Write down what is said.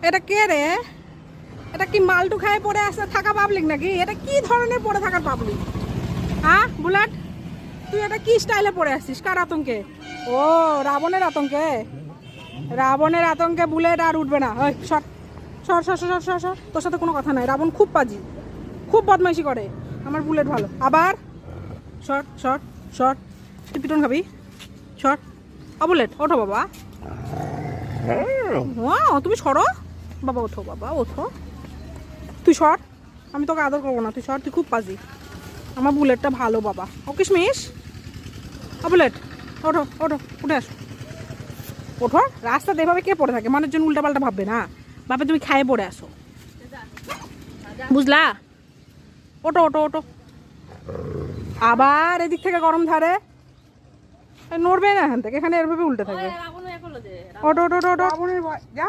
এটা কে রে? এটা কি মালটু খায় পড়ে আসে থাকা পাবলিক নাকি? এটা কি ধরনের পড়ে থাকার পাবলিক? হ্যাঁ বুলেট, তুই এটা কি স্টাইলে পড়ে আসছিস? কার আতঙ্কে? ও রাবণের আতঙ্কে। রাবণের আতঙ্কে বুলেট আর উঠবে না। ওই সর সর সর সর সর সর। তোর সাথে কোনো কথা নাই। রাবণ খুব পাজি, খুব বদমাইশি করে। আমার বুলেট ভালো। আবার শর্ট শর্ট শর্ট। তুই পিটন খাবি? শর্ট। বুলেট ওঠো বাবা। তুমি সরো বাবা। ওঠো বাবা, ওঠো। তুই সর, আমি তোকে আদর করবো না। তুই সর, তুই খুব পাজি। আমার বুলেটটা ভালো বাবা। ও কিশমিশ। বুলেট ওঠো ওঠো, উঠে আসো। ওঠো। রাস্তাতে এভাবে কে পড়ে থাকে? মানুষজন উল্টা পাল্টা ভাববে না? বাপে তুমি খায়ে পড়ে আসো, বুঝলা? ওটো ওটো ওটো। আবার এদিক থেকে গরম ধারে নড়বে না এখান থেকে। এখানে এভাবে উল্টে থাকে। ওটো ওটো ওটো। যা।